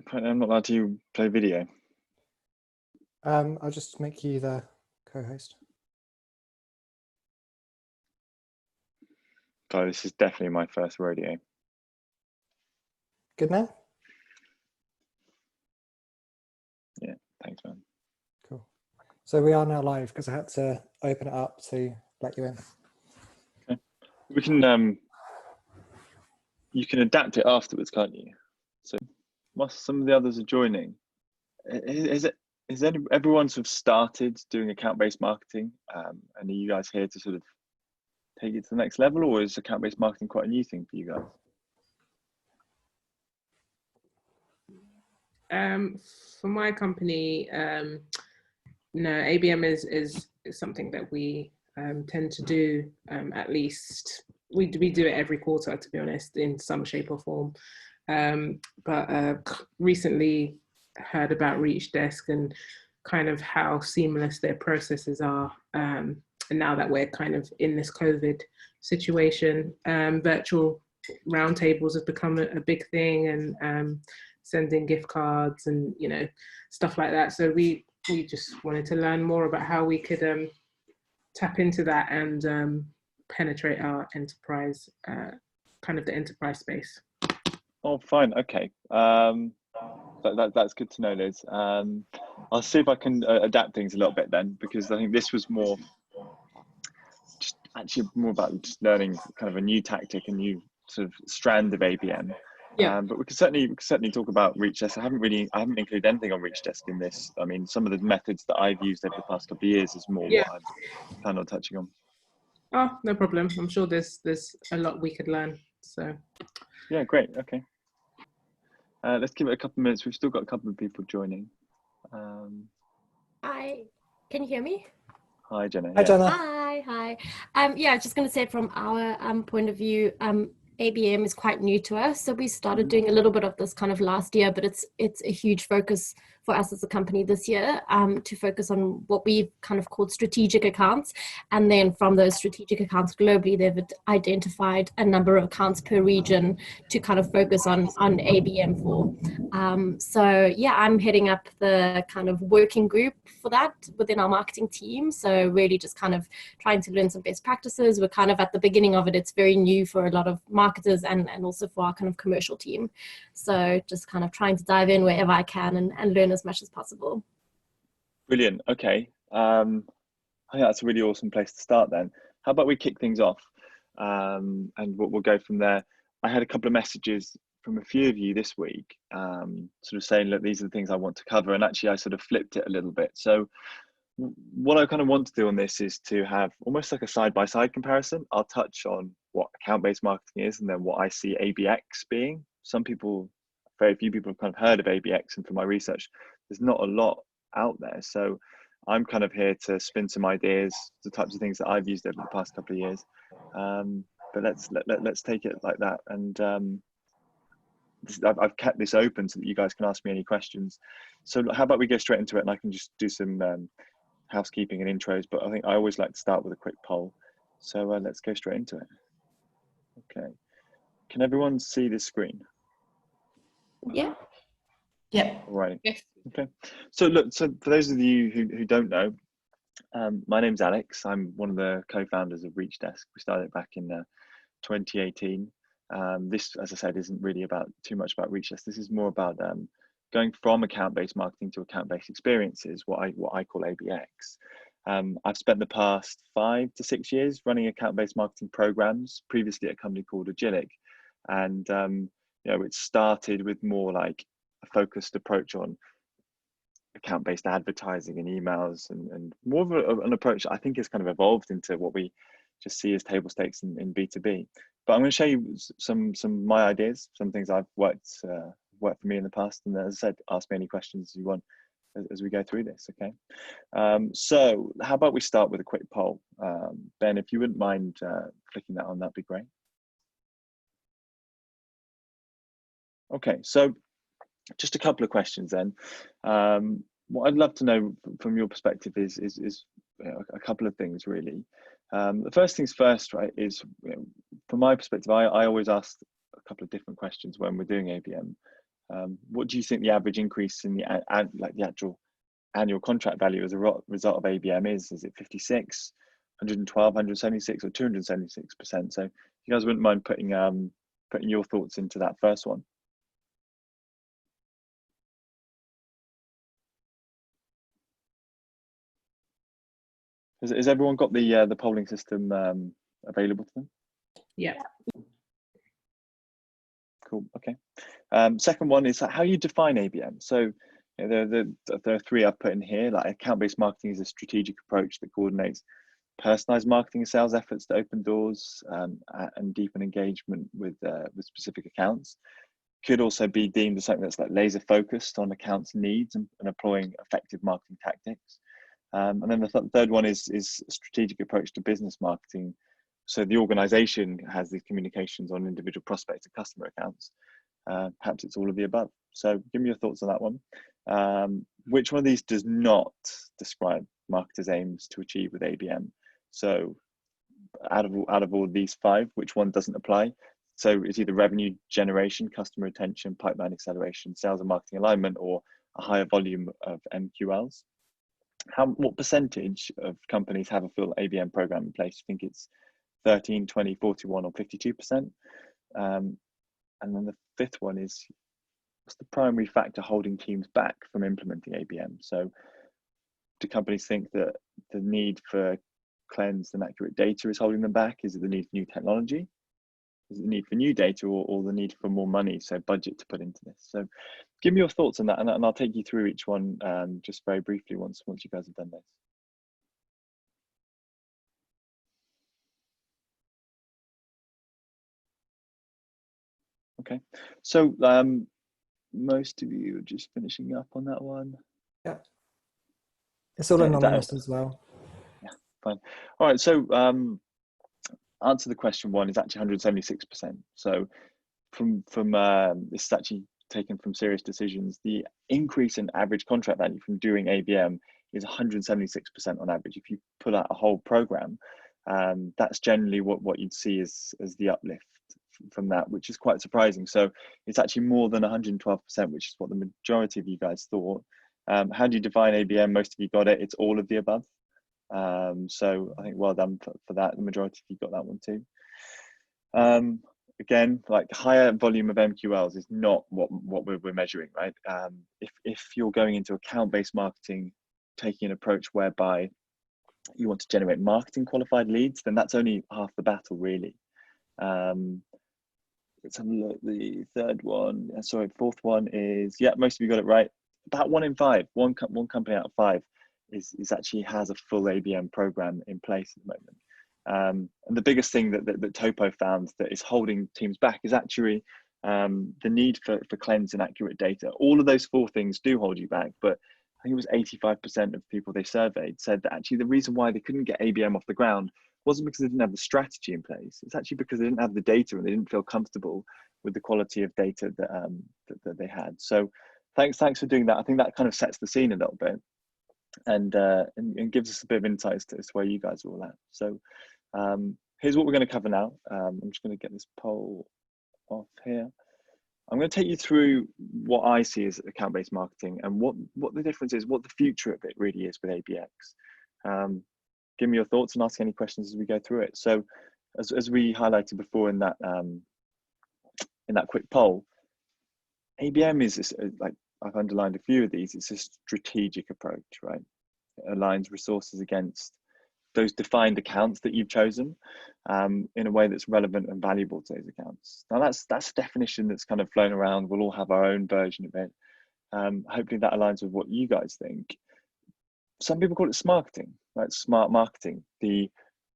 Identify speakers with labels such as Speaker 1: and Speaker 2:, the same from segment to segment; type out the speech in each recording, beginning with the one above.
Speaker 1: Apparently I'm not allowed to play video.
Speaker 2: I'll just make you the co-host.
Speaker 1: God, this is definitely my first rodeo.
Speaker 2: Good now?
Speaker 1: Yeah, thanks, man.
Speaker 2: Cool. So we are now live because I had to open it up to let you in.
Speaker 1: Okay. We can you can adapt it afterwards, can't you? So whilst some of the others are joining, everyone sort of started doing account-based marketing? And are you guys here to sort of take it to the next level, or is account-based marketing quite a new thing for you guys?
Speaker 3: For my company, no, ABM is something that we tend to do. At least we do it every quarter, to be honest, in some shape or form. But recently heard about Reach Desk and kind of how seamless their processes are. And now that we're kind of in this COVID situation, virtual roundtables have become a big thing, and sending gift cards and, you know, stuff like that. So we just wanted to learn more about how we could tap into that and penetrate our enterprise, kind of the enterprise space.
Speaker 1: Oh, fine. Okay. That's good to know, Liz. I'll see if I can adapt things a little bit then, because I think this was more about just learning kind of a new tactic, a new sort of strand of ABM.
Speaker 3: Yeah.
Speaker 1: But we can certainly talk about Reach Desk. I haven't included anything on Reach Desk in this. I mean, some of the methods that I've used over the past couple of years is more what I'm kind of touching on.
Speaker 3: Oh, no problem. I'm sure there's a lot we could learn. So.
Speaker 1: Yeah, great. Okay. Let's give it a couple of minutes. We've still got a couple of people joining.
Speaker 4: Hi, can you hear me?
Speaker 1: Hi, Jenna.
Speaker 2: Hi, Jenna.
Speaker 4: Hi. Yeah, I was just going to say from our point of view, ABM is quite new to us. So we started doing a little bit of this kind of last year, but it's a huge focus for us as a company this year, to focus on what we've kind of called strategic accounts. And then from those strategic accounts globally, they've identified a number of accounts per region to kind of focus on ABM for. So yeah, I'm heading up the kind of working group for that within our marketing team. So really just kind of trying to learn some best practices. We're kind of at the beginning of it. It's very new for a lot of marketers and also for our kind of commercial team. So just kind of trying to dive in wherever I can and learn as much as possible.
Speaker 1: Brilliant. Okay. I think that's a really awesome place to start then. How about we kick things off, and we'll go from there. I had a couple of messages from a few of you this week, sort of saying, look, these are the things I want to cover. And actually I sort of flipped it a little bit. So what I kind of want to do on this is to have almost like a side-by-side comparison. I'll touch on what account-based marketing is and then what I see ABX being. Very few people have kind of heard of ABX, and from my research, there's not a lot out there. So I'm kind of here to spin some ideas, the types of things that I've used over the past couple of years. But let's take it like that. And I've kept this open so that you guys can ask me any questions. So how about we go straight into it, and I can just do some housekeeping and intros, but I think I always like to start with a quick poll. So let's go straight into it. Okay. Can everyone see this screen?
Speaker 4: Yeah.
Speaker 3: Yeah.
Speaker 1: All right.
Speaker 3: Yes.
Speaker 1: Okay. So look, so for those of you who don't know, my name's Alex. I'm one of the co-founders of Reach Desk. We started back in 2018. This, as I said, isn't really too much about Reach Desk. This is more about going from account-based marketing to account-based experiences, what I call ABX. I've spent the past 5 to 6 years running account-based marketing programs, previously at a company called Agilic. And it started with more like a focused approach on account-based advertising and emails, and more of an approach that I think has kind of evolved into what we just see as table stakes in B2B. But I'm going to show you some of my ideas, some things I've worked for me in the past, and as I said, ask me any questions you want as we go through this. Okay. So how about we start with a quick poll? Ben, if you wouldn't mind clicking that on, that'd be great. Okay, so just a couple of questions then. What I'd love to know from your perspective is a couple of things really. The first things first, right, is from my perspective, I always ask a couple of different questions when we're doing ABM. What do you think the average increase in the actual annual contract value as a result of ABM is? Is it 56, 112, 176, or 276%? So if you guys wouldn't mind putting your thoughts into that first one. Has everyone got the polling system available to them?
Speaker 3: Yeah.
Speaker 1: Cool. Okay. Second one is how you define ABM. So there are three I've put in here. Like, account-based marketing is a strategic approach that coordinates personalized marketing and sales efforts to open doors and deepen engagement with specific accounts. Could also be deemed as something that's like laser focused on accounts' needs and employing effective marketing tactics. And then the third one is a strategic approach to business marketing. So the organization has these communications on individual prospects and customer accounts. Perhaps it's all of the above. So give me your thoughts on that one. Which one of these does not describe marketers' aims to achieve with ABM? So out of all these five, which one doesn't apply? So it's either revenue generation, customer retention, pipeline acceleration, sales and marketing alignment, or a higher volume of MQLs. What percentage of companies have a full ABM program in place? You think it's 13, 20, 41, or 52%? And then the fifth one is, what's the primary factor holding teams back from implementing ABM? So do companies think that the need for cleansed and accurate data is holding them back? Is it the need for new technology? Is it the need for new data, or the need for more money, so budget to put into this? So give me your thoughts on that, and I'll take you through each one just very briefly once you guys have done this. Okay, so most of you are just finishing up on that one.
Speaker 2: Yeah, it's all anonymous as well.
Speaker 1: Yeah, fine. All right, so answer the question one is actually 176%. So from this is actually taken from Serious Decisions. The increase in average contract value from doing ABM is 176% on average. If you pull out a whole program, that's generally what you'd see as the uplift from that, which is quite surprising. So it's actually more than 112%, which is what the majority of you guys thought. How do you define ABM? Most of you got it. It's all of the above. So I think well done for that. The majority of you got that one too. Again, like higher volume of MQLs is not what we're measuring, right? If you're going into account-based marketing, taking an approach whereby you want to generate marketing qualified leads, then that's only half the battle, really. Let's have a look. The fourth one is, yeah, most of you got it right. About 1 in 5, one company out of 5 is actually has a full ABM program in place at the moment. And the biggest thing that Topo found that is holding teams back is actually the need for cleansed and accurate data. All of those 4 things do hold you back, but I think it was 85% of people they surveyed said that actually the reason why they couldn't get ABM off the ground wasn't because they didn't have the strategy in place. It's actually because they didn't have the data and they didn't feel comfortable with the quality of data that they had. So thanks for doing that. I think that kind of sets the scene a little bit and gives us a bit of insight as to where you guys are all at. So here's what we're going to cover now. I'm just going to get this poll off here. I'm going to take you through what I see as account-based marketing and what the difference is, what the future of it really is with ABX. Give me your thoughts and ask any questions as we go through it. So as we highlighted before in that quick poll, ABM is like I've underlined a few of these. It's a strategic approach, right? It aligns resources against those defined accounts that you've chosen in a way that's relevant and valuable to those accounts. Now that's a definition that's kind of flown around. We'll all have our own version of it. Hopefully that aligns with what you guys think. Some people call it smarketing, right? Smart marketing. The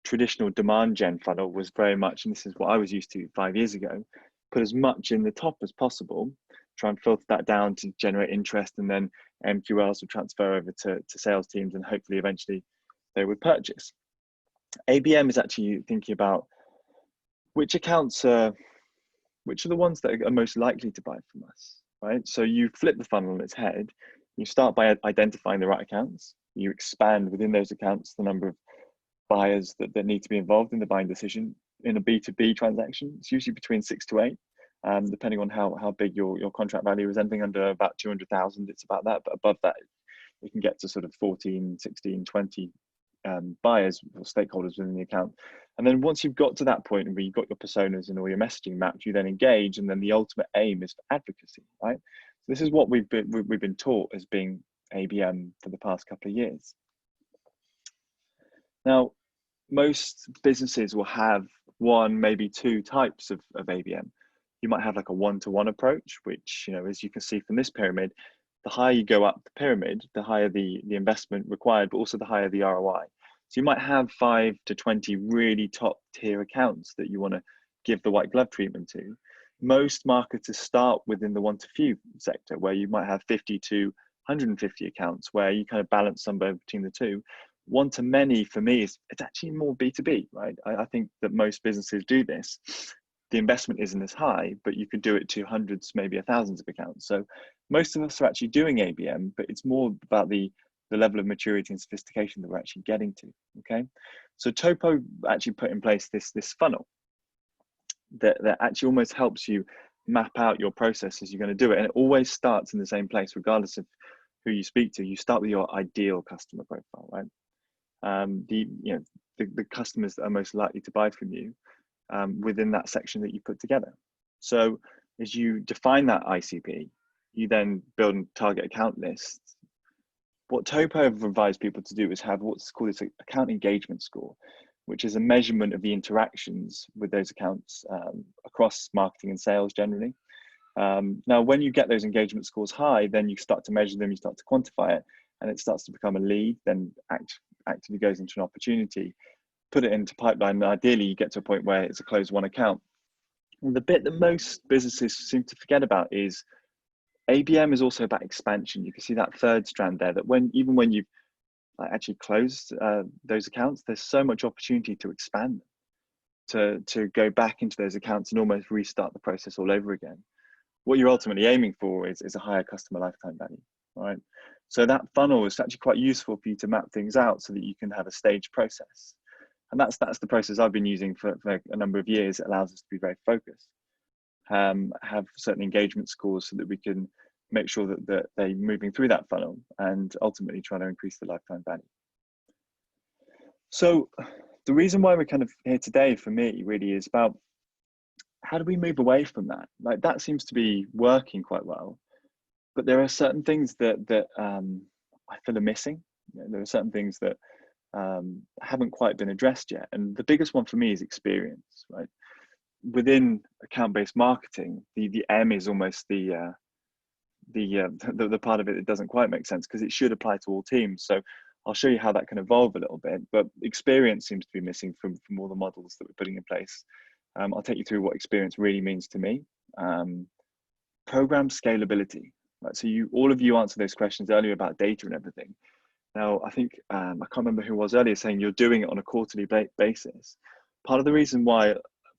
Speaker 1: traditional demand gen funnel was very much, and this is what I was used to 5 years ago, put as much in the top as possible, try and filter that down to generate interest, and then MQLs would transfer over to sales teams, and hopefully eventually they would purchase. ABM is actually thinking about which are the ones that are most likely to buy from us, right? So you flip the funnel on its head. You start by identifying the right accounts. You expand within those accounts the number of buyers that need to be involved in the buying decision. In a B2B transaction, it's usually between 6 to 8. depending on how big your contract value is. Anything under about 200,000, it's about that, but above that, you can get to sort of 14, 16, 20 buyers or stakeholders within the account. And then once you've got to that point where you've got your personas and all your messaging mapped, you then engage, and then the ultimate aim is for advocacy, right? So this is what we've been taught as being ABM for the past couple of years. Now, most businesses will have one, maybe two types of ABM. You might have like a one-to-one approach, which, you know, as you can see from this pyramid, the higher you go up the pyramid, the higher the investment required, but also the higher the ROI. So you might have 5 to 20 really top tier accounts that you want to give the white glove treatment to. Most marketers start within the one to few sector, where you might have 50 to 150 accounts, where you kind of balance somewhere between the two. One to many for me it's actually more B2B, right? I think that most businesses do this. The investment isn't as high, but you could do it to hundreds, maybe thousands of accounts. So most of us are actually doing ABM, but it's more about the level of maturity and sophistication that we're actually getting to. Okay, so Topo actually put in place this funnel that actually almost helps you map out your process as you're going to do it, and it always starts in the same place, regardless of who you speak to. You start with your ideal customer profile, right? The customers that are most likely to buy from you within that section that you put together. So as you define that ICP, you then build a target account list. What Topo have advised people to do is have what's called this account engagement score, which is a measurement of the interactions with those accounts across marketing and sales generally. Now, when you get those engagement scores high, then you start to measure them, you start to quantify it, and it starts to become a lead, then actively goes into an opportunity, put it into pipeline, and ideally you get to a point where it's a closed won account. And the bit that most businesses seem to forget about is ABM is also about expansion. You can see that third strand there, that even when you've actually closed those accounts, there's so much opportunity to expand them, to go back into those accounts and almost restart the process all over again. What you're ultimately aiming for is a higher customer lifetime value, right? So that funnel is actually quite useful for you to map things out so that you can have a staged process. And that's the process I've been using for a number of years. It allows us to be very focused, have certain engagement scores so that we can make sure that they're moving through that funnel and ultimately trying to increase the lifetime value. So the reason why we're kind of here today for me really is about how do we move away from that? Like, that seems to be working quite well, but there are certain things that I feel are missing. You know, there are certain things that haven't quite been addressed yet, and the biggest one for me is experience, right? Within account-based marketing, the M is almost the part of it that doesn't quite make sense, because it should apply to all teams. So I'll show you how that can evolve a little bit, but experience seems to be missing from all the models that we're putting in place. I'll take you through what experience really means to me. Program scalability, right? So all of you answered those questions earlier about data and everything. Now, I think, I can't remember who was earlier saying you're doing it on a quarterly basis. Part of the reason why,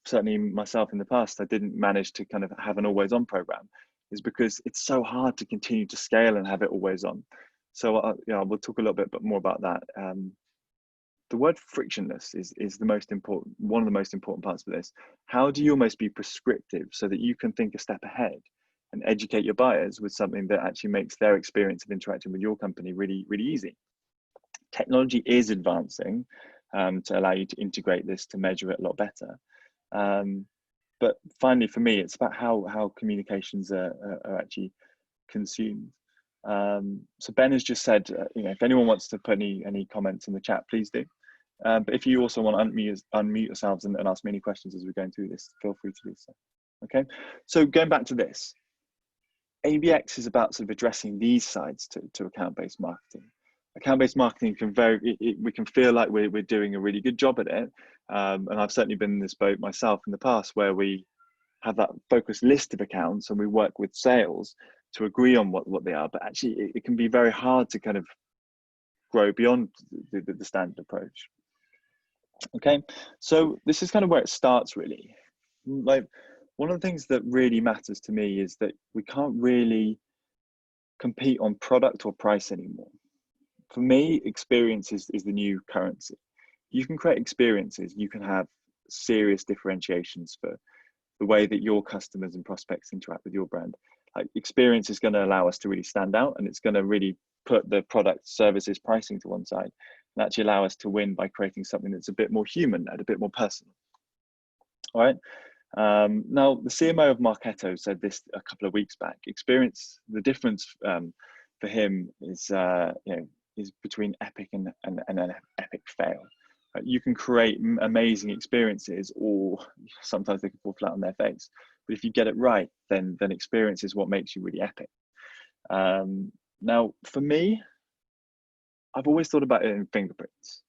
Speaker 1: certainly myself in the past, I didn't manage to kind of have an always on program is because it's so hard to continue to scale and have it always on. So we'll talk a little bit more about that. The word frictionless is the most important, one of the most important parts of this. How do you almost be prescriptive so that you can think a step ahead and educate your buyers with something that actually makes their experience of interacting with your company really, really easy? Technology is advancing to allow you to integrate this, to measure it a lot better. But finally, for me, it's about how communications are actually consumed. So Ben has just said, if anyone wants to put any comments in the chat, please do. But if you also want to unmute yourselves and ask me any questions as we're going through this, feel free to do so. Okay, so going back to this, ABX is about sort of addressing these sides to account-based marketing. Account-based marketing we can feel like we're doing a really good job at it, and I've certainly been in this boat myself in the past, where we have that focused list of accounts and we work with sales to agree on what they are, but actually it can be very hard to kind of grow beyond the standard approach. Okay, so this is kind of where it starts really. Like, one of the things that really matters to me is that we can't really compete on product or price anymore. For me, experience is the new currency. You can create experiences, you can have serious differentiations for the way that your customers and prospects interact with your brand. Like, experience is going to allow us to really stand out, and it's going to really put the product, services, pricing to one side, and actually allow us to win by creating something that's a bit more human and a bit more personal. All right. Now, the CMO of Marketo said this a couple of weeks back. Experience, the difference for him is, is between epic and an epic fail. You can create amazing experiences, or sometimes they can fall flat on their face. But if you get it right, then experience is what makes you really epic. Now, for me, I've always thought about it in fingerprints.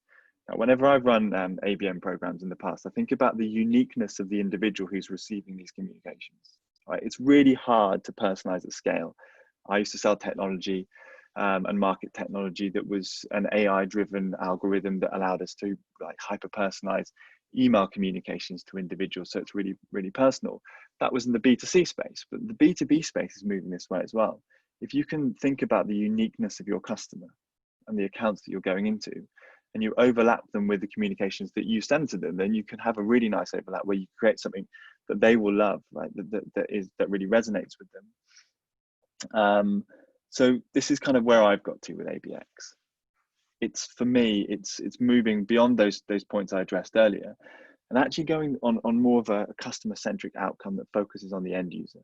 Speaker 1: Now, whenever I've run ABM programs in the past, I think about the uniqueness of the individual who's receiving these communications. Right? It's really hard to personalize at scale. I used to sell technology and market technology that was an AI-driven algorithm that allowed us to like hyper-personalize email communications to individuals. So it's really, really personal. That was in the B2C space, but the B2B space is moving this way as well. If you can think about the uniqueness of your customer and the accounts that you're going into, and you overlap them with the communications that you send to them, then you can have a really nice overlap where you create something that they will love, right? That really resonates with them. So this is kind of where I've got to with ABX. It's, for me, it's moving beyond those points I addressed earlier, and actually going on more of a customer-centric outcome that focuses on the end user.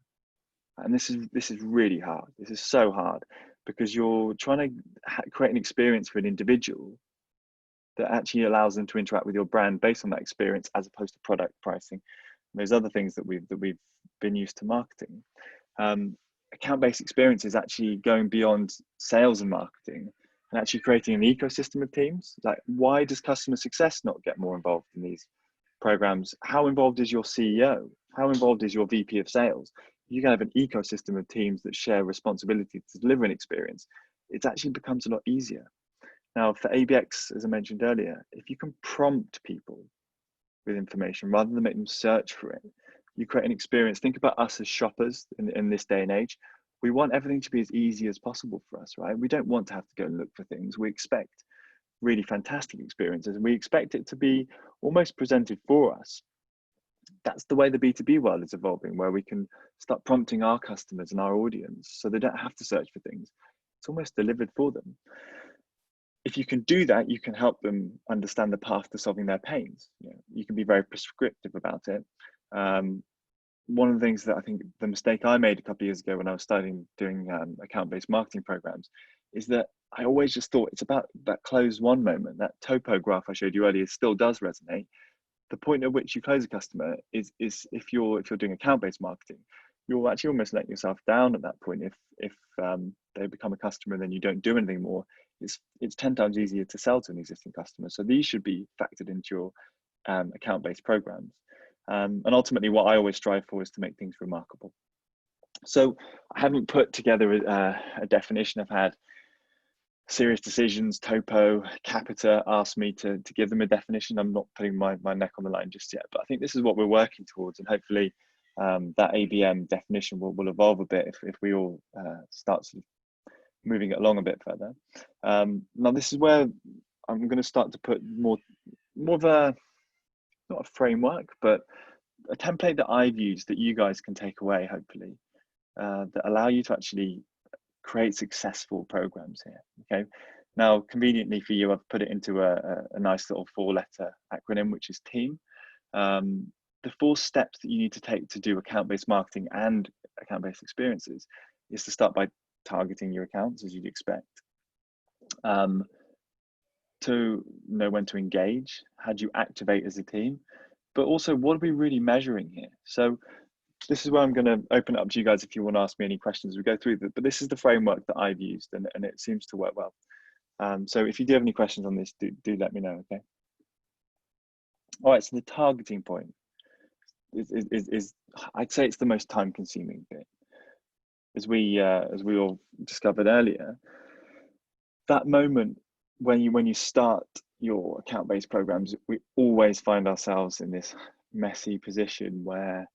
Speaker 1: And this is really hard. This is so hard, because you're trying to create an experience for an individual that actually allows them to interact with your brand based on that experience, as opposed to product pricing and those other things that we've been used to marketing. Account-based experience is actually going beyond sales and marketing and actually creating an ecosystem of teams. Like, why does customer success not get more involved in these programs? How involved is your CEO? How involved is your VP of sales? You can have an ecosystem of teams that share responsibility to deliver an experience. It actually becomes a lot easier. Now, for ABX, as I mentioned earlier, if you can prompt people with information rather than make them search for it, you create an experience. Think about us as shoppers in this day and age. We want everything to be as easy as possible for us, right? We don't want to have to go and look for things. We expect really fantastic experiences, and we expect it to be almost presented for us. That's the way the B2B world is evolving, where we can start prompting our customers and our audience so they don't have to search for things. It's almost delivered for them. If you can do that, you can help them understand the path to solving their pains. You can be very prescriptive about it. One of the things that I think the mistake I made a couple of years ago when I was starting doing account-based marketing programs is that I always just thought it's about that close one moment. That topo graph I showed you earlier still does resonate. The point at which you close a customer is if you're doing account-based marketing, you'll actually almost let yourself down at that point. If they become a customer and then you don't do anything more, it's 10 times easier to sell to an existing customer. So these should be factored into your account-based programs. And ultimately, what I always strive for is to make things remarkable. So I haven't put together a definition. I've had Serious Decisions, Topo, Capita asked me to give them a definition. I'm not putting my neck on the line just yet, but I think this is what we're working towards, and hopefully that ABM definition will evolve a bit if we all start sort of moving it along a bit further. Now, this is where I'm going to start to put more of a, not a framework, but a template that I've used that you guys can take away, hopefully, that allow you to actually create successful programs here. Okay. Now, conveniently for you, I've put it into a nice little 4-letter acronym, which is TEAM. The 4 steps that you need to take to do account-based marketing and account-based experiences is to start by targeting your accounts, as you'd expect. To know when to engage, how do you activate as a team, but also what are we really measuring here? So this is where I'm going to open it up to you guys if you want to ask me any questions as we go through it, but this is the framework that I've used, and it seems to work well. So if you do have any questions on this, do let me know, okay? All right, so the targeting point is I'd say it's the most time-consuming bit. As we all discovered earlier, that moment when you start your account-based programs, we always find ourselves in this messy position where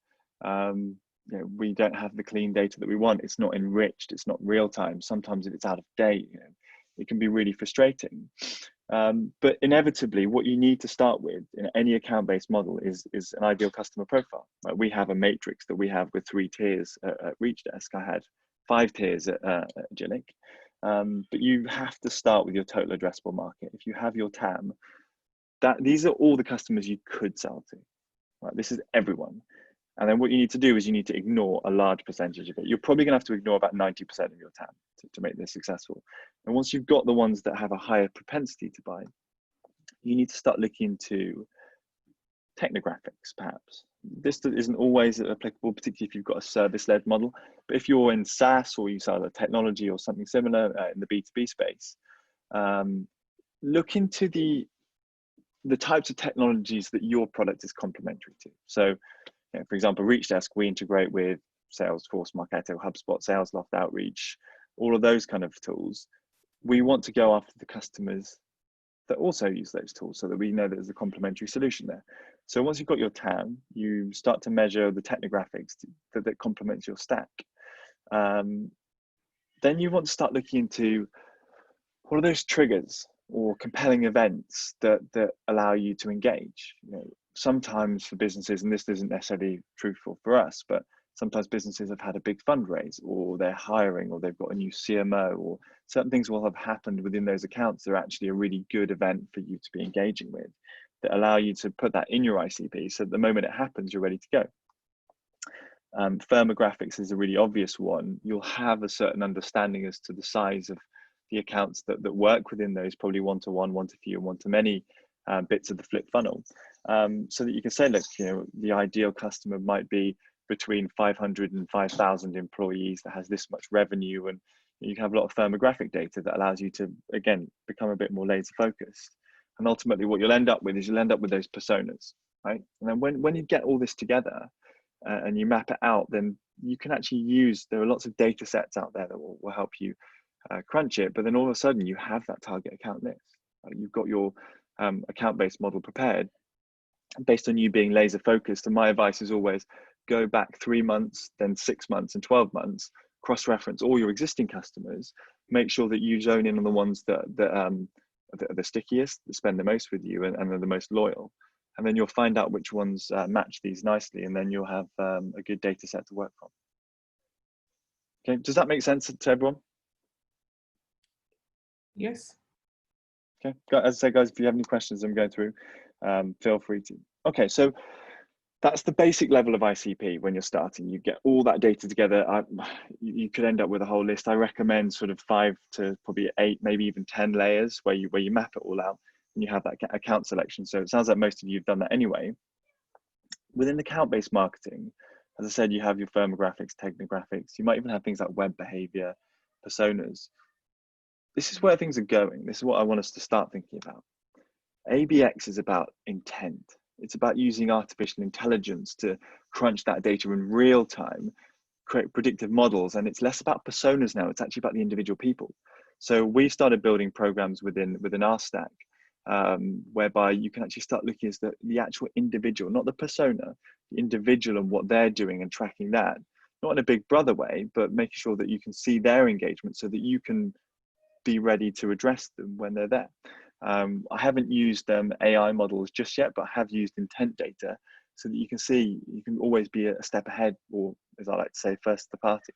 Speaker 1: we don't have the clean data that we want. It's not enriched. It's not real time. Sometimes if it's out of date, it can be really frustrating. But inevitably, what you need to start with in any account-based model is an ideal customer profile. Like we have a matrix that we have with 3 tiers at ReachDesk. I had 5 tiers at Agilic. But you have to start with your total addressable market. If you have your TAM, these are all the customers you could sell to. Right? This is everyone. And then what you need to do is you need to ignore a large percentage of it. You're probably going to have to ignore about 90% of your TAM to make this successful. And once you've got the ones that have a higher propensity to buy, you need to start looking into technographics, perhaps. This isn't always applicable, particularly if you've got a service-led model. But if you're in SaaS or you sell a technology or something similar in the B2B space, look into the types of technologies that your product is complementary to. So, for example, ReachDesk, we integrate with Salesforce, Marketo, HubSpot, SalesLoft, Outreach, all of those kind of tools. We want to go after the customers that also use those tools so that we know that there's a complementary solution there. So once you've got your TAM, you start to measure the technographics that complements your stack. Then you want to start looking into what are those triggers or compelling events that allow you to engage. Sometimes for businesses, and this isn't necessarily truthful for us, but sometimes businesses have had a big fundraise, or they're hiring, or they've got a new CMO, or certain things will have happened within those accounts that are actually a really good event for you to be engaging with, that allow you to put that in your ICP, so that the moment it happens, you're ready to go. Firmographics is a really obvious one. You'll have a certain understanding as to the size of the accounts that work within those, probably one-to-one, one-to-few, and one-to-many bits of the flip funnel, so that you can say, look, the ideal customer might be between 500 and 5,000 employees that has this much revenue, and you have a lot of firmographic data that allows you to, again, become a bit more laser focused. And ultimately what you'll end up with is those personas, right? And then when you get all this together and you map it out, then you can actually there are lots of data sets out there that will help you crunch it, but then all of a sudden you have that target account list. You've got your account-based model prepared based on you being laser focused. And my advice is always go back 3 months, then 6 months and 12 months, cross-reference all your existing customers, make sure that you zone in on the ones that are the stickiest, that spend the most with you and are the most loyal. And then you'll find out which ones match these nicely, and then you'll have a good data set to work from. Okay, does that make sense to everyone?
Speaker 3: Yes.
Speaker 1: Okay, as I say, guys, if you have any questions I'm going through, feel free to. Okay, so that's the basic level of ICP when you're starting. You get all that data together. You could end up with a whole list. I recommend sort of 5 to probably 8, maybe even 10 layers where you map it all out and you have that account selection. So it sounds like most of you have done that anyway. Within account-based marketing, as I said, you have your firmographics, technographics. You might even have things like web behavior, personas. This is where things are going. This is what I want us to start thinking about. ABX is about intent. It's about using artificial intelligence to crunch that data in real time, create predictive models, and it's less about personas now. It's actually about the individual people. So we started building programs within our stack, whereby you can actually start looking at the actual individual, not the persona, the individual and what they're doing and tracking that, not in a big brother way, but making sure that you can see their engagement so that you can be ready to address them when they're there. I haven't used AI models just yet, but I have used intent data so that you can see, you can always be a step ahead, or as I like to say, first to the party.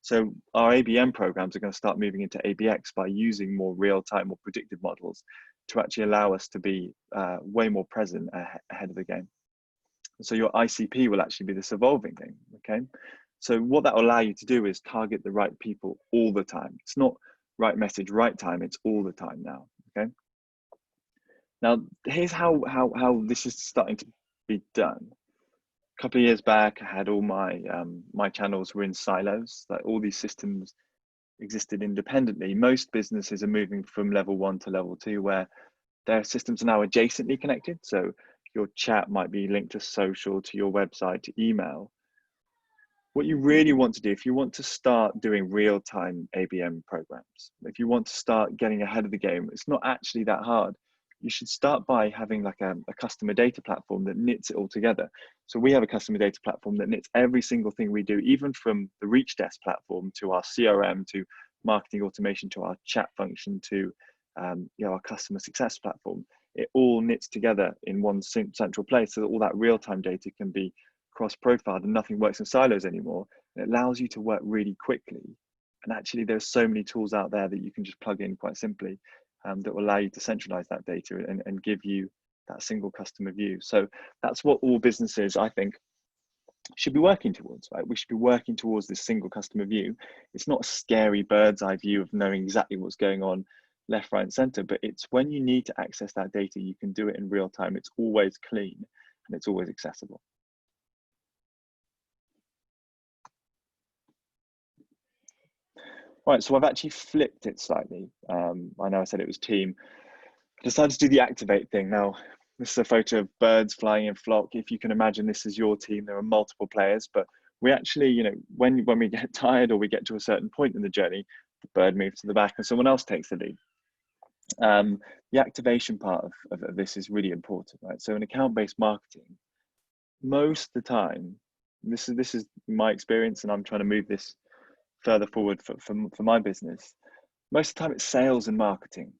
Speaker 1: So our ABM programs are going to start moving into ABX by using more real-time or predictive models to actually allow us to be way more present ahead of the game. So your ICP will actually be this evolving thing, okay? So what that will allow you to do is target the right people all the time. It's not right message, right time, it's all the time now, okay? Now, here's how this is starting to be done. A couple of years back, I had all my my channels were in silos, like all these systems existed independently. Most businesses are moving from level 1 to level 2, where their systems are now adjacently connected. So your chat might be linked to social, to your website, to email. What you really want to do, if you want to start doing real-time ABM programs, if you want to start getting ahead of the game, it's not actually that hard. You should start by having like a customer data platform that knits it all together. So we have a customer data platform that knits every single thing we do, even from the ReachDesk platform to our CRM, to marketing automation, to our chat function, to our customer success platform. It all knits together in one central place so that all that real-time data can be cross-profiled and nothing works in silos anymore. It allows you to work really quickly. And actually, there's so many tools out there that you can just plug in quite simply that will allow you to centralize that data and give you that single customer view. So that's what all businesses, I think, should be working towards, right? We should be working towards this single customer view. It's not a scary bird's eye view of knowing exactly what's going on left, right, and center, but it's when you need to access that data, you can do it in real time. It's always clean and it's always accessible. Right, so I've actually flipped it slightly. I know I said it was team. I decided to do the activate thing. Now, this is a photo of birds flying in flock. If you can imagine this is your team, there are multiple players, but we actually, when we get tired or we get to a certain point in the journey, the bird moves to the back and someone else takes the lead. The activation part of this is really important, right? So in account-based marketing, most of the time, this is my experience, and I'm trying to move this further forward for my business. Most of the time it's sales and marketing.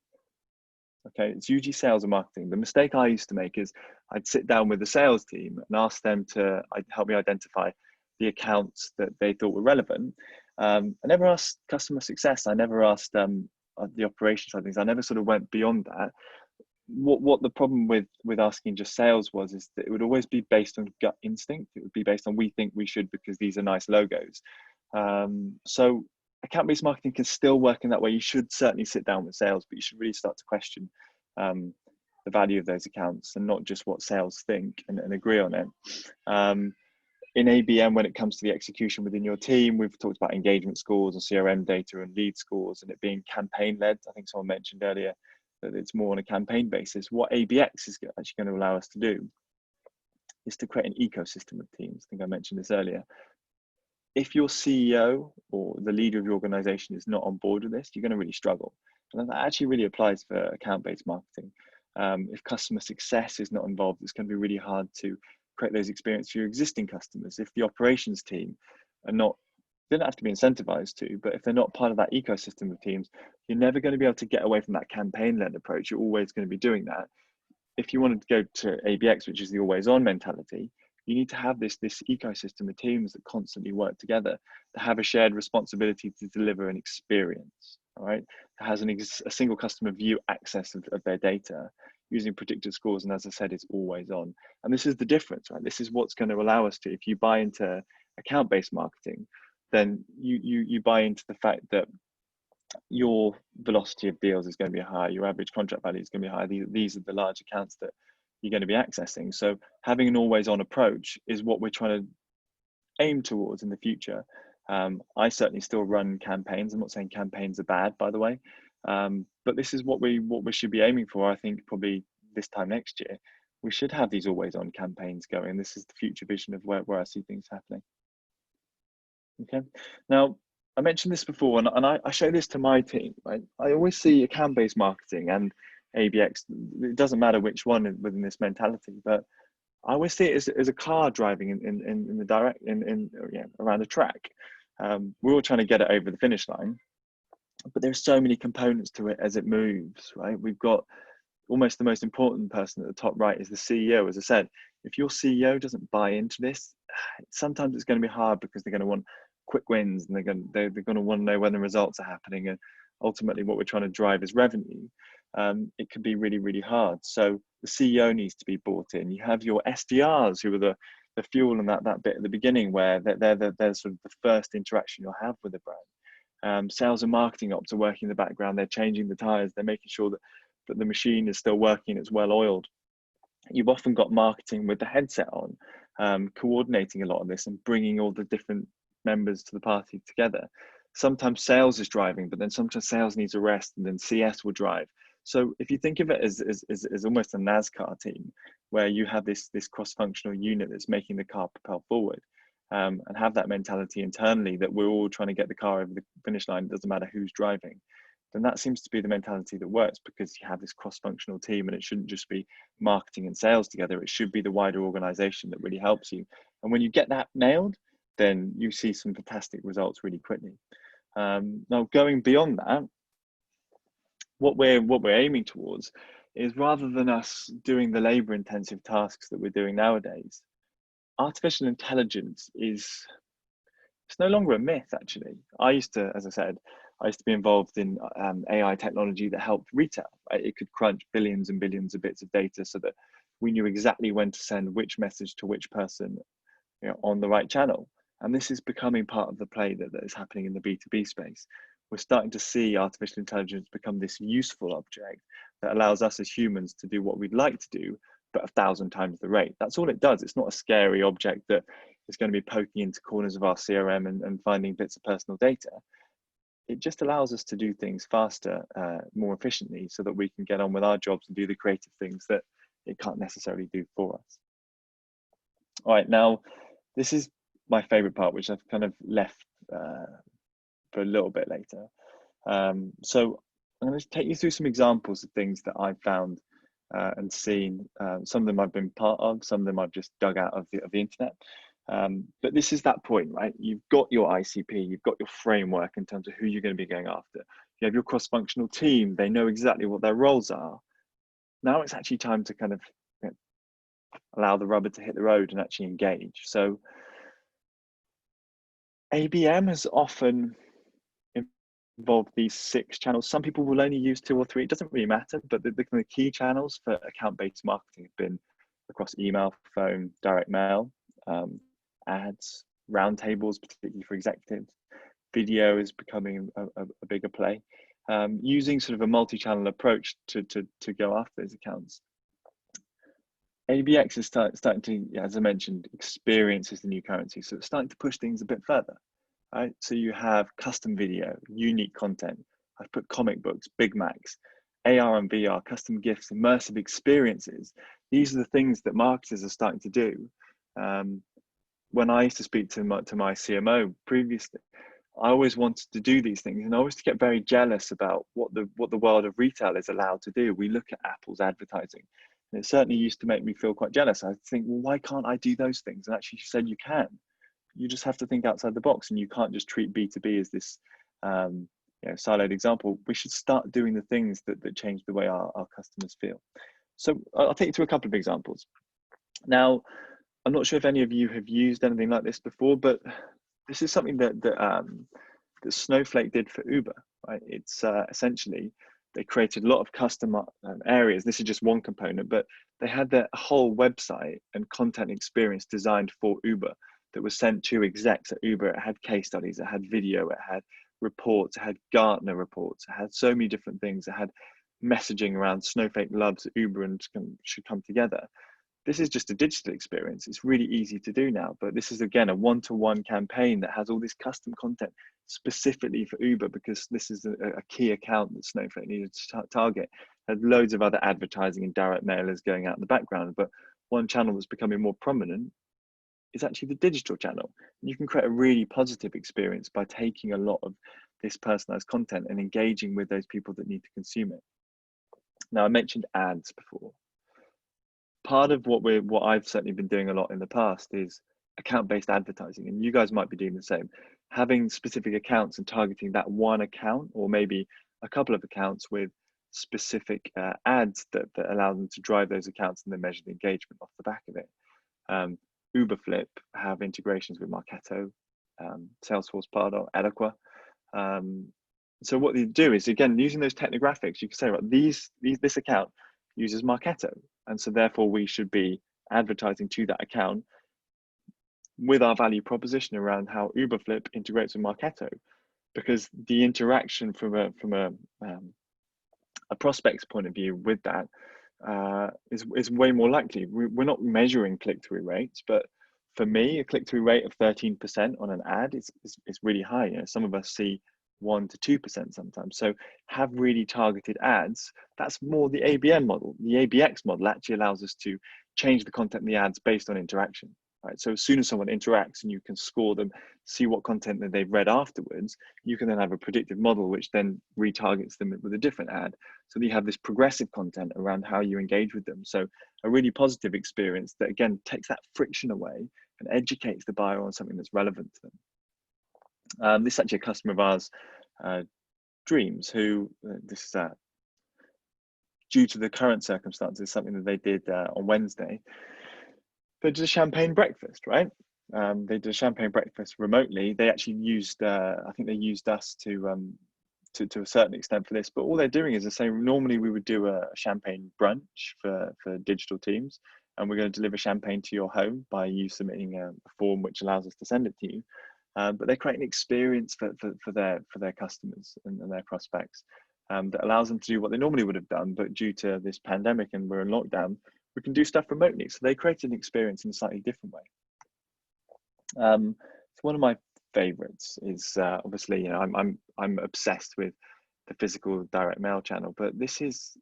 Speaker 1: Okay, it's usually sales and marketing. The mistake I used to make is I'd sit down with the sales team and ask them to help me identify the accounts that they thought were relevant. I never asked customer success. I never asked the operations side of things. I never sort of went beyond that. What the problem with asking just sales is that it would always be based on gut instinct. It would be based on we think we should because these are nice logos. So account-based marketing can still work in that way. You should certainly sit down with sales, but you should really start to question the value of those accounts and not just what sales think and agree on it. In ABM, when it comes to the execution within your team, we've talked about engagement scores and CRM data and lead scores and it being campaign-led. I think someone mentioned earlier that it's more on a campaign basis. What ABX is actually going to allow us to do is to create an ecosystem of teams. I think I mentioned this earlier. If your CEO or the leader of your organization is not on board with this, you're going to really struggle. And that actually really applies for account-based marketing. If customer success is not involved, it's going to be really hard to create those experiences for your existing customers. If the operations team are not, they don't have to be incentivized to, but if they're not part of that ecosystem of teams, you're never going to be able to get away from that campaign-led approach. You're always going to be doing that. If you wanted to go to ABX, which is the always-on mentality, you need to have this ecosystem of teams that constantly work together, to have a shared responsibility to deliver an experience, all right? That has a single customer view access of their data using predictive scores. And as I said, it's always on. And this is the difference, right? This is what's going to allow us to, if you buy into account-based marketing, then you buy into the fact that your velocity of deals is going to be high, your average contract value is going to be high. These are the large accounts that you're going to be accessing. So having an always on approach is what we're trying to aim towards in the future. I certainly still run campaigns. I'm not saying campaigns are bad, by the way, but this is what we should be aiming for. I think probably this time next year, we should have these always on campaigns going. This is the future vision of where I see things happening. Okay. Now, I mentioned this before, and I show this to my team, right? I always see account-based marketing and ABX, it doesn't matter which one within this mentality, but I always see it as a car driving in the around a track. We're all trying to get it over the finish line, but there's so many components to it as it moves, right? We've got almost the most important person at the top right is the CEO. As I said, if your CEO doesn't buy into this, sometimes it's going to be hard because they're going to want quick wins and they're going to want to know when the results are happening. And ultimately what we're trying to drive is revenue. It can be really, really hard. So the CEO needs to be bought in. You have your SDRs who are the fuel and that bit at the beginning where they're sort of the first interaction you'll have with the brand. Sales and marketing ops are working in the background. They're changing the tires. They're making sure that the machine is still working. It's well oiled. You've often got marketing with the headset on, coordinating a lot of this and bringing all the different members to the party together. Sometimes sales is driving, but then sometimes sales needs a rest and then CS will drive. So if you think of it as almost a NASCAR team, where you have this cross-functional unit that's making the car propel forward, and have that mentality internally that we're all trying to get the car over the finish line, it doesn't matter who's driving, then that seems to be the mentality that works, because you have this cross-functional team and it shouldn't just be marketing and sales together. It should be the wider organization that really helps you. And when you get that nailed, then you see some fantastic results really quickly. Now, going beyond that, what we're aiming towards is, rather than us doing the labor intensive tasks that we're doing nowadays, artificial intelligence it's no longer a myth. Actually, as I said, I used to be involved in AI technology that helped retail. Right? It could crunch billions and billions of bits of data so that we knew exactly when to send which message to which person, on the right channel. And this is becoming part of the play that is happening in the B2B space. We're starting to see artificial intelligence become this useful object that allows us as humans to do what we'd like to do, but 1,000 times the rate. That's all it does. It's not a scary object that is going to be poking into corners of our CRM and finding bits of personal data. It just allows us to do things faster, more efficiently, so that we can get on with our jobs and do the creative things that it can't necessarily do for us. All right, now this is my favorite part, which I've kind of left for a little bit later. So I'm going to take you through some examples of things that I've found and seen. Some of them I've been part of, some of them I've just dug out of the internet. But this is that point, right? You've got your ICP, you've got your framework in terms of who you're going to be going after. You have your cross-functional team, they know exactly what their roles are. Now it's actually time to kind of allow the rubber to hit the road and actually engage. So ABM has often involved these 6 channels. Some people will only use 2 or 3, it doesn't really matter, but the key channels for account-based marketing have been across email, phone, direct mail, ads, roundtables, particularly for executives. Video is becoming a bigger play, using sort of a multi-channel approach to go after those accounts. ABX is starting to, as I mentioned, experience is the new currency. So it's starting to push things a bit further, right? So you have custom video, unique content. I've put comic books, Big Macs, AR and VR, custom gifts, immersive experiences. These are the things that marketers are starting to do. When I used to speak to my CMO previously, I always wanted to do these things, and I always get very jealous about what the world of retail is allowed to do. We look at Apple's advertising, and it certainly used to make me feel quite jealous. I think, well, why can't I do those things? And actually, she said you can. You just have to think outside the box, and you can't just treat B2B as this siloed example. We should start doing the things that change the way our customers feel. So I'll take you through a couple of examples. Now, I'm not sure if any of you have used anything like this before, but this is something that Snowflake did for Uber, right? It's essentially, they created a lot of custom areas. This is just one component, but they had their whole website and content experience designed for Uber that was sent to execs at Uber. It had case studies, it had video, it had reports, it had Gartner reports, it had so many different things. It had messaging around Snowflake loves Uber and should come together. This is just a digital experience. It's really easy to do now, but this is, again, a one-to-one campaign that has all this custom content specifically for Uber, because this is a key account that Snowflake needed to target. Had loads of other advertising and direct mailers going out in the background, but one channel that's becoming more prominent is actually the digital channel. And you can create a really positive experience by taking a lot of this personalized content and engaging with those people that need to consume it. Now, I mentioned ads before. Part of what I've certainly been doing a lot in the past is account-based advertising, and you guys might be doing the same, having specific accounts and targeting that one account, or maybe a couple of accounts with specific ads that allow them to drive those accounts and then measure the engagement off the back of it. Uberflip have integrations with Marketo, Salesforce, Pardot, Eloqua. So what they do is, again, using those technographics, you can say, right, this account uses Marketo, and so therefore we should be advertising to that account with our value proposition around how Uberflip integrates with Marketo, because the interaction from a prospect's point of view with that is way more likely. We're not measuring click-through rates, but for me, a click-through rate of 13% on an ad is really high. You know, some of us see 1 to 2% sometimes. So have really targeted ads. That's more the ABM model. The ABX model actually allows us to change the content in the ads based on interaction. Right? So as soon as someone interacts and you can score them, see what content that they've read afterwards, you can then have a predictive model which then retargets them with a different ad. So that you have this progressive content around how you engage with them. So a really positive experience that, again, takes that friction away and educates the buyer on something that's relevant to them. This is actually a customer of ours, Dreams, who this is due to the current circumstances, something that they did on Wednesday. They did a champagne breakfast, right? They did a champagne breakfast remotely. They actually used, I think they used us to a certain extent for this, but all they're doing is the same. Normally we would do a champagne brunch for digital teams, and we're going to deliver champagne to your home by you submitting a form which allows us to send it to you. But they're creating an experience for their customers and their prospects that allows them to do what they normally would have done, but due to this pandemic and we're in lockdown, we can do stuff remotely. So they created an experience in a slightly different way. So one of my favorites is obviously, you know, I'm obsessed with the physical direct mail channel, but this is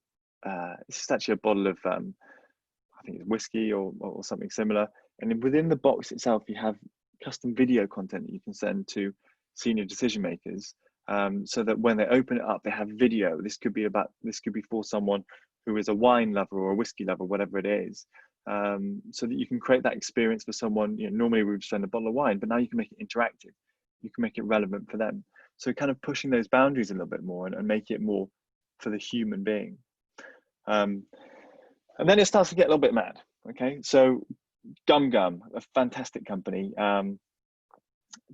Speaker 1: actually a bottle of I think it's whiskey or something similar, and then within the box itself you have custom video content that you can send to senior decision makers, so that when they open it up they have video. This could be for someone who is a wine lover or a whiskey lover, whatever it is, so that you can create that experience for someone. You know, normally we would send a bottle of wine, but now you can make it interactive. You can make it relevant for them. So kind of pushing those boundaries a little bit more and make it more for the human being. And then it starts to get a little bit mad. Okay, so Gum Gum, a fantastic company,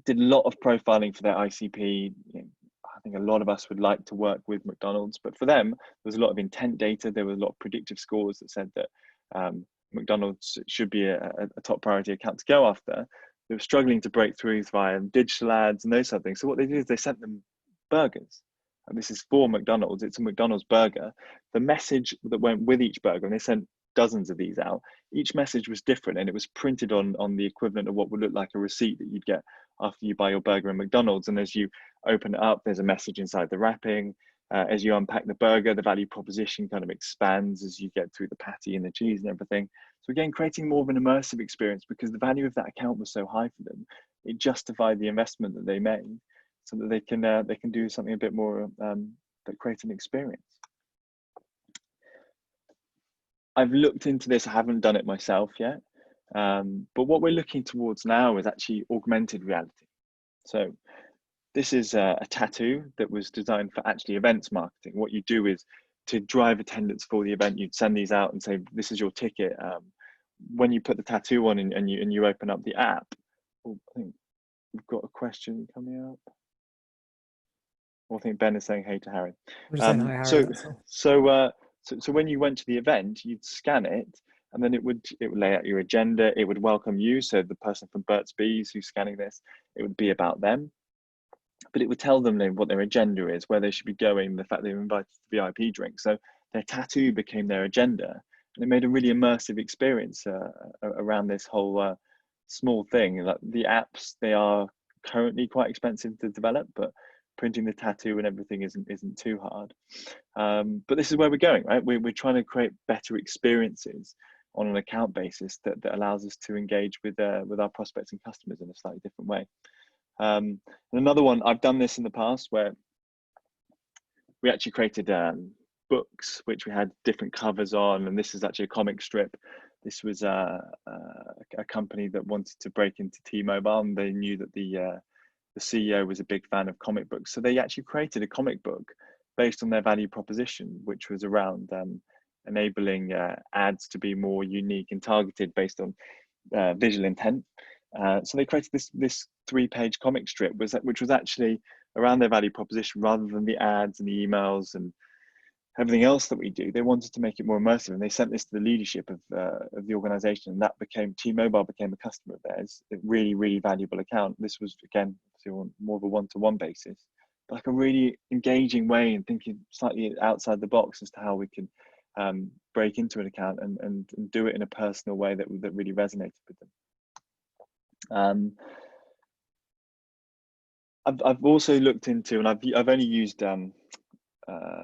Speaker 1: did a lot of profiling for their ICP. You know, I think a lot of us would like to work with McDonald's, but for them, there was a lot of intent data. There was a lot of predictive scores that said that McDonald's should be a top priority account to go after. They were struggling to break through via digital ads and those sort of things. So what they did is they sent them burgers. And this is for McDonald's. It's a McDonald's burger. The message that went with each burger, and they sent dozens of these out, each message was different, and it was printed on the equivalent of what would look like a receipt that you'd get after you buy your burger in McDonald's. And as you open it up, there's a message inside the wrapping. As you unpack the burger, the value proposition kind of expands as you get through the patty and the cheese and everything. So again, creating more of an immersive experience, because the value of that account was so high for them, it justified the investment that they made, so that they can do something a bit more that creates an experience. I've looked into this. I haven't done it myself yet, but what we're looking towards now is actually augmented reality. So this is a tattoo that was designed for actually events marketing. What you do is, to drive attendance for the event, you'd send these out and say, this is your ticket. When you put the tattoo on and you open up the app, oh, I think we've got a question coming up. Well, I think Ben is saying hey to Harry.
Speaker 2: I'm just saying hi, Harry.
Speaker 1: So when you went to the event, you'd scan it, and then it would lay out your agenda. It would welcome you. So the person from Burt's Bees who's scanning this, it would be about them, but it would tell them what their agenda is, where they should be going, the fact they're invited to VIP drinks. So their tattoo became their agenda, and it made a really immersive experience around this whole small thing. Like the apps, they are currently quite expensive to develop, but printing the tattoo and everything isn't too hard. But this is where we're going, right? We're trying to create better experiences on an account basis that allows us to engage with our prospects and customers in a slightly different way. And another one, I've done this in the past, where we actually created books which we had different covers on, and this is actually a comic strip. This was a company that wanted to break into T-Mobile, and they knew that the CEO was a big fan of comic books, so they actually created a comic book based on their value proposition, which was around enabling ads to be more unique and targeted based on visual intent. So they created this 3-page comic strip, which was actually around their value proposition rather than the ads and the emails and everything else that we do. They wanted to make it more immersive, and they sent this to the leadership of the organization, and that T-Mobile became a customer of theirs. A really, really valuable account. This was, again, more of a one-to-one basis, but like a really engaging way, and thinking slightly outside the box as to how we can break into an account and do it in a personal way that really resonated with them. I've also looked into, and I've only used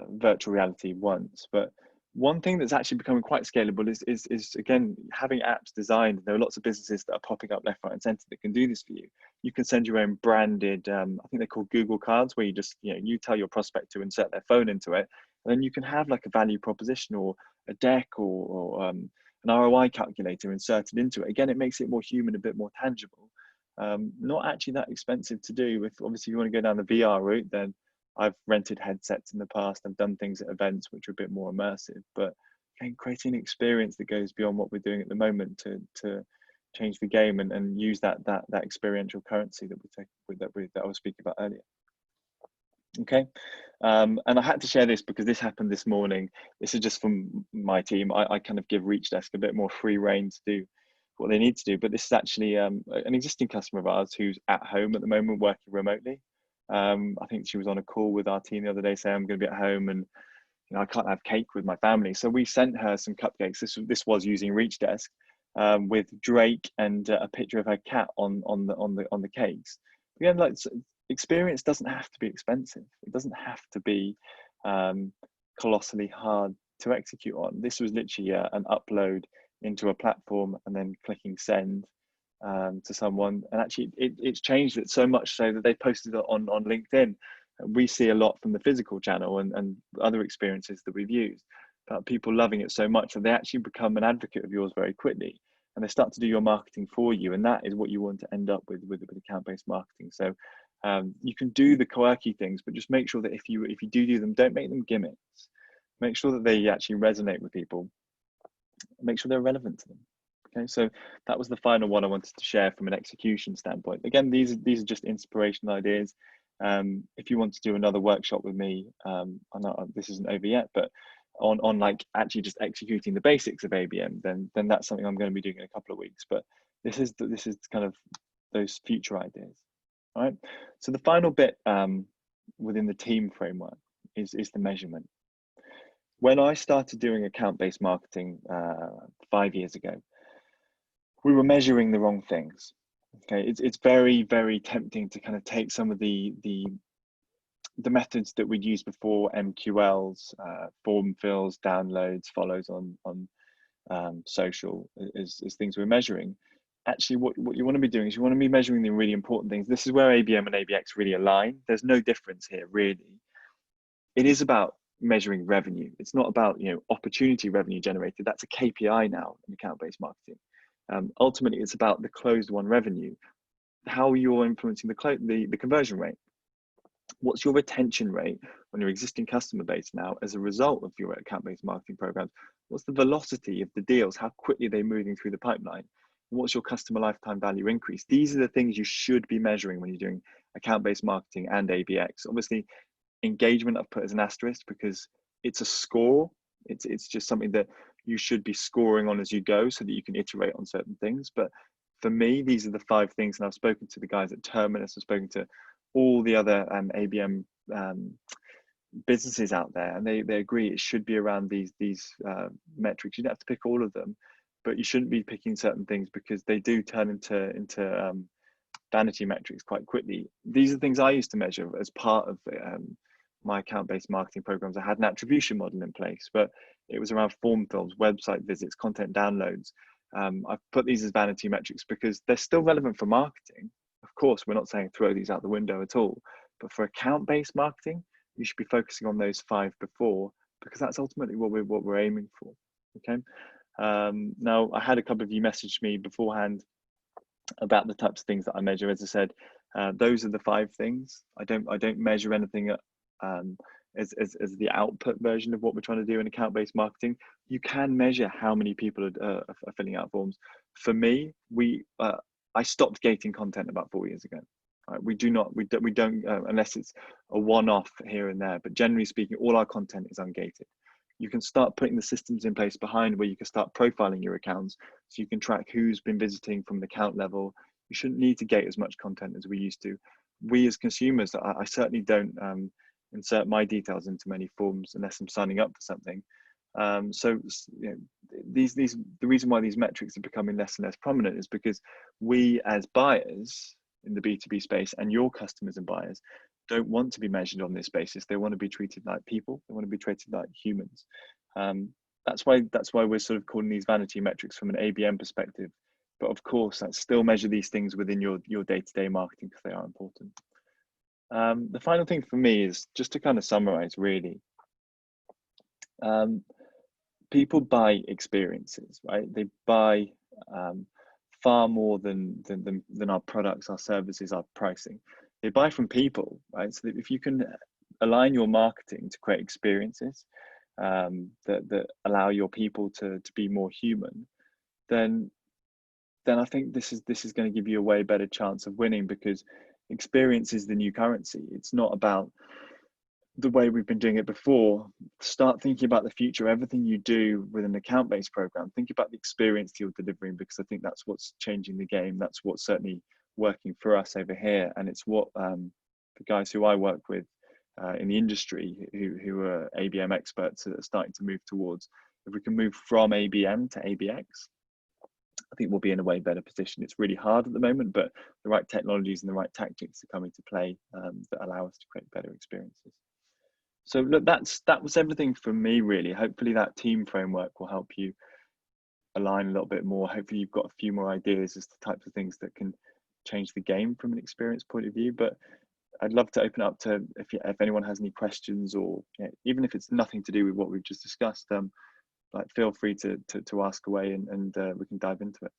Speaker 1: virtual reality once, but one thing that's actually becoming quite scalable is again having apps designed. There are lots of businesses that are popping up left, right, and center that can do this for you. You can send your own branded, I think they're called Google Cards, where you just you tell your prospect to insert their phone into it, and then you can have like a value proposition or a deck or an ROI calculator inserted into it. Again, it makes it more human, a bit more tangible. Not actually that expensive to do. Obviously, if you want to go down the VR route, then I've rented headsets in the past. I've done things at events which are a bit more immersive, but again, creating an experience that goes beyond what we're doing at the moment to change the game and use that experiential currency that I was speaking about earlier. Okay, and I had to share this because this happened this morning. This is just from my team. I kind of give Reach Desk a bit more free rein to do what they need to do, but this is actually an existing customer of ours who's at home at the moment working remotely. I think she was on a call with our team the other day saying, I'm going to be at home and I can't have cake with my family. So we sent her some cupcakes. This was using Reach Desk with Drake and a picture of her cat on the cakes. Again, like, experience doesn't have to be expensive. It doesn't have to be colossally hard to execute on. This was literally an upload into a platform and then clicking send to someone, and actually it's changed it so much so that they posted it on LinkedIn. We see a lot from the physical channel and other experiences that we've used about people loving it so much that they actually become an advocate of yours very quickly, and they start to do your marketing for you, and that is what you want to end up with account-based marketing. So you can do the quirky things, but just make sure that if you do them, don't make them gimmicks. Make sure that they actually resonate with people. Make sure they're relevant to them. Okay, so that was the final one I wanted to share from an execution standpoint. Again, these are just inspirational ideas. If you want to do another workshop with me, I know this isn't over yet, but on like actually just executing the basics of ABM, then that's something I'm going to be doing in a couple of weeks. But this is kind of those future ideas. All right. So the final bit within the team framework is the measurement. When I started doing account-based marketing 5 years ago, we were measuring the wrong things. Okay, it's very, very tempting to kind of take some of the methods that we'd used before, MQLs, form fills, downloads, follows on social as things we're measuring. Actually, what you want to be doing is you want to be measuring the really important things. This is where ABM and ABX really align. There's no difference here, really. It is about measuring revenue. It's not about opportunity revenue generated. That's a KPI now in account-based marketing. Ultimately, it's about the closed won revenue, how you're influencing the conversion rate. What's your retention rate on your existing customer base now as a result of your account-based marketing programs? What's the velocity of the deals? How quickly they're moving through the pipeline? What's your customer lifetime value increase? These are the things you should be measuring when you're doing account-based marketing and ABX. Obviously, engagement I've put as an asterisk because it's a score. It's just something that you should be scoring on as you go so that you can iterate on certain things. But for me, these are the 5 things, and I've spoken to the guys at Terminus, I've spoken to all the other ABM businesses out there, and they agree it should be around these metrics. You don't have to pick all of them, but you shouldn't be picking certain things because they do turn into vanity metrics quite quickly. These are things I used to measure as part of my account-based marketing programs. I had an attribution model in place, but it was around form fills, website visits, content downloads. I've put these as vanity metrics because they're still relevant for marketing. Of course, we're not saying throw these out the window at all, but for account-based marketing, you should be focusing on those 5 before, because that's ultimately what we're aiming for. Okay. Now, I had a couple of you message me beforehand about the types of things that I measure. As I said, those are the 5 things. I don't measure anything as the output version of what we're trying to do in account-based marketing. You can measure how many people are filling out forms. For me, I stopped gating content about 4 years ago. Right? We don't unless it's a one-off here and there. But generally speaking, all our content is ungated. You can start putting the systems in place behind where you can start profiling your accounts, so you can track who's been visiting from the account level. You shouldn't need to gate as much content as we used to. We as consumers, I certainly don't insert my details into many forms unless I'm signing up for something. So the reason why these metrics are becoming less and less prominent is because we as buyers in the B2B space and your customers and buyers don't want to be measured on this basis. They want to be treated like people. They want to be treated like humans. That's why we're sort of calling these vanity metrics from an ABM perspective. But of course, still measure these things within your day-to-day marketing because they are important. The final thing for me is just to kind of summarize, really. People buy experiences, right? They buy far more than our products, our services, our pricing. They buy from people, right? So if you can align your marketing to create experiences that allow your people to be more human, then I think this is going to give you a way better chance of winning, because experience is the new currency. It's not about the way we've been doing it before. Start thinking about the future. Everything you do with an account-based program, think about the experience you're delivering, because I think that's what's changing the game. That's what's certainly working for us over here, and it's what the guys who I work with in the industry who are ABM experts are starting to move towards. If we can move from ABM to ABX, I think we'll be in a way better position. It's really hard at the moment, but the right technologies and the right tactics are coming to play that allow us to create better experiences. So look, that was everything from me, really. Hopefully that team framework will help you align a little bit more. Hopefully you've got a few more ideas as to types of things that can change the game from an experience point of view. But I'd love to open up to if anyone has any questions, or even if it's nothing to do with what we've just discussed, like feel free to ask away, and we can dive into it.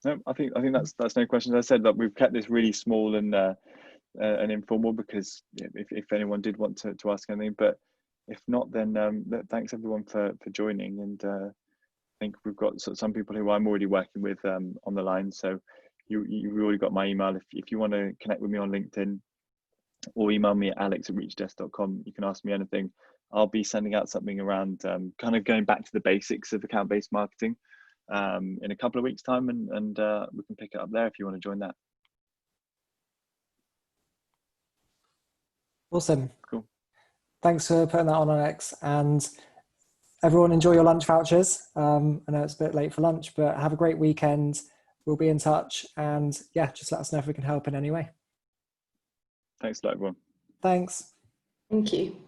Speaker 1: No, I think that's no questions. I said that we've kept this really small and informal, because if anyone did want to ask anything, but if not, then thanks everyone for joining. And I think we've got some people who I'm already working with on the line. So you've already got my email. If you want to connect with me on LinkedIn, or email me at alex@reachdesk.com, you can ask me anything. I'll be sending out something around kind of going back to the basics of account-based marketing in a couple of weeks' time, and we can pick it up there if you want to join that.
Speaker 2: Awesome.
Speaker 1: Cool.
Speaker 2: Thanks for putting that on, Alex. And everyone, enjoy your lunch vouchers. I know it's a bit late for lunch, but have a great weekend. We'll be in touch, and yeah, just let us know if we can help in any way.
Speaker 1: Thanks a lot, everyone.
Speaker 2: Thanks.
Speaker 3: Thank you.